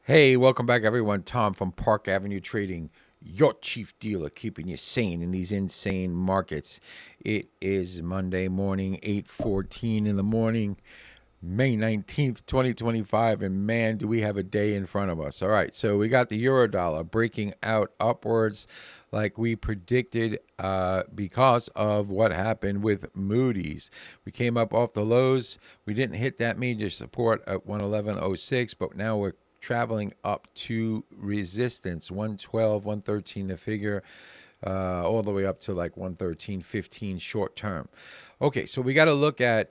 Hey, welcome back, everyone. Tom from Park Avenue Trading, your chief dealer, keeping you sane in these insane markets. It is Monday morning, 8:14 in the morning, May 19th, 2025, and man, do we have a day in front of us. All right, so we got the euro dollar breaking out upwards like we predicted because of what happened with Moody's. We came up off the lows. We didn't hit that major support at 111.06, but now we're traveling up to resistance 112, 113 the figure, all the way up to like 113.15 short term. Okay, so we got to look at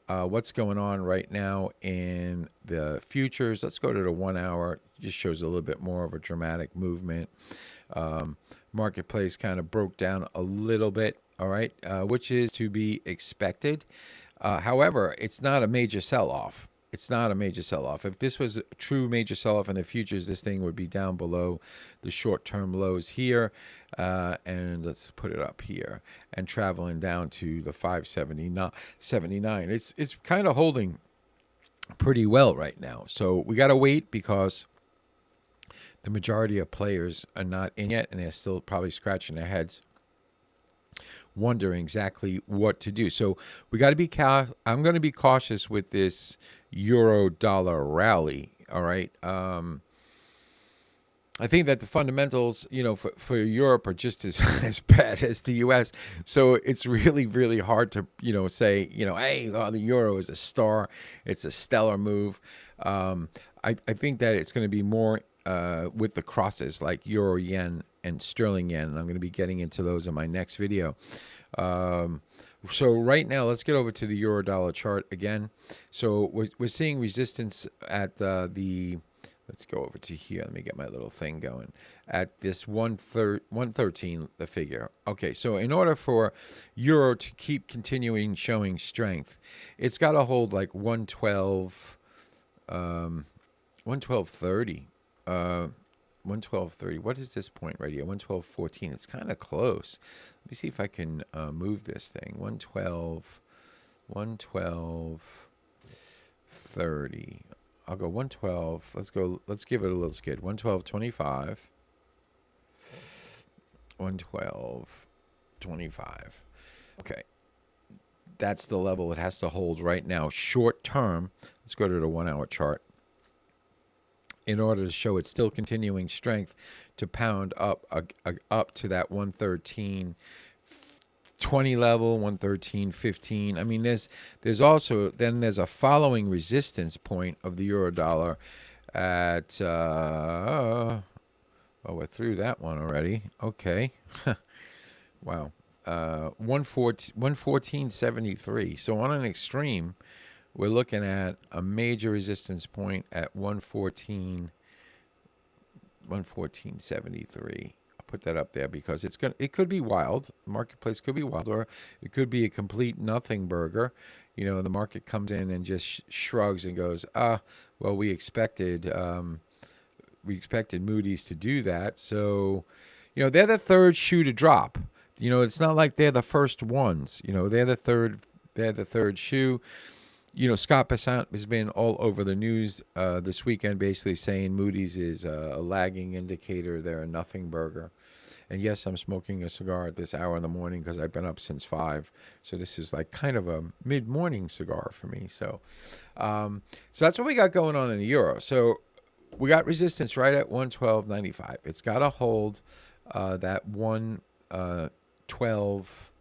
what's going on right now in the futures. Let's go to the 1 hour. Just shows a little bit more of a dramatic movement. Marketplace kind of broke down a little bit, all right, which is to be expected. However, it's not a major sell-off. It's not a major sell-off. If this was a true major sell-off in the futures, this thing would be down below the short-term lows here. And let's put it up here and traveling down to the 579. It's kind of holding pretty well right now. So we got to wait because the majority of players are not in yet, and they're still probably scratching their heads, wondering exactly what to do. So we got to be I'm going to be cautious with this euro dollar rally. All right. I think that the fundamentals, for Europe are just as bad as the U.S. So it's really, really hard to, say, hey, the euro is a star. It's a stellar move. I think that it's going to be more with the crosses like euro yen and sterling yen. And I'm going to be getting into those in my next video. So right now, let's get over to the euro dollar chart again. So we're seeing resistance at let's go over to here. Let me get my little thing going at this 113, the figure. Okay, so in order for euro to keep continuing showing strength, it's got to hold like 112, 112.30. 112.30. What is this point right here? 112.14. It's kind of close. Let me see if I can move this thing. 112.30. I'll go 112. Let's give it a little skid. 112.25. 112.25. Okay. That's the level it has to hold right now. Short term. Let's go to the 1 hour chart. In order to show it's still continuing strength to pound up to that 113.20 level, 113.15. I mean, there's also then there's a following resistance point of the euro dollar at we're through that one already. Okay. Wow. 114.73. So on an extreme, we're looking at a major resistance point at 114.73. I'll put that up there because it could be wild. The marketplace could be wild, or it could be a complete nothing burger. The market comes in and just shrugs and goes, well, we expected Moody's to do that. So, they're the third shoe to drop. It's not like they're the first ones. They're the third shoe. Scott Bessant has been all over the news this weekend, basically saying Moody's is a lagging indicator. They're a nothing burger. And yes, I'm smoking a cigar at this hour in the morning because I've been up since 5. So this is like kind of a mid-morning cigar for me. So, so that's what we got going on in the euro. So we got resistance right at 112.95. It's got to hold that 112.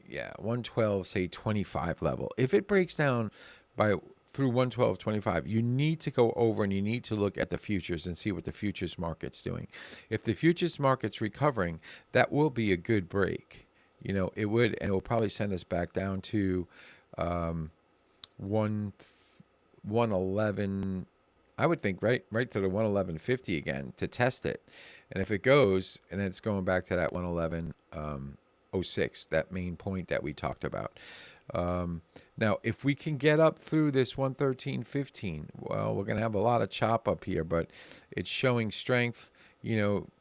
Yeah, 112, say 25 level. If it breaks down through 112.25, you need to go over and you need to look at the futures and see what the futures market's doing. If the futures market's recovering, that will be a good break. It would, and it will probably send us back down to 111. I would think right to the 111.50 again to test it. And if it goes, and then it's going back to that 111.06, that main point that we talked about. Now, if we can get up through this 113.15, well, we're going to have a lot of chop up here, but it's showing strength,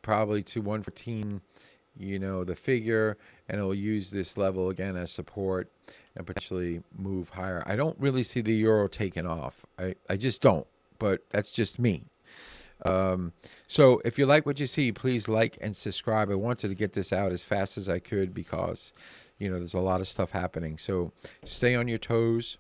probably to 114, the figure, and it'll use this level again as support and potentially move higher. I don't really see the euro taking off. I just don't. but that's just me. So if you like what you see, please like and subscribe. I wanted to get this out as fast as I could because, there's a lot of stuff happening. So stay on your toes.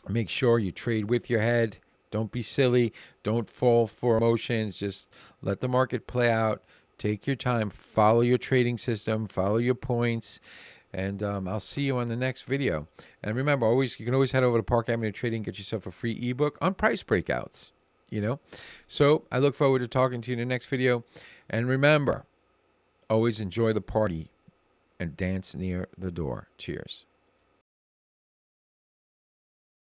Make sure you trade with your head. Don't be silly. Don't fall for emotions. Just let the market play out. Take your time. Follow your trading system. Follow your points. And I'll see you on the next video. And remember, you can always head over to Park Avenue Trading, get yourself a free ebook on price breakouts. So I look forward to talking to you in the next video. And remember, always enjoy the party and dance near the door. Cheers.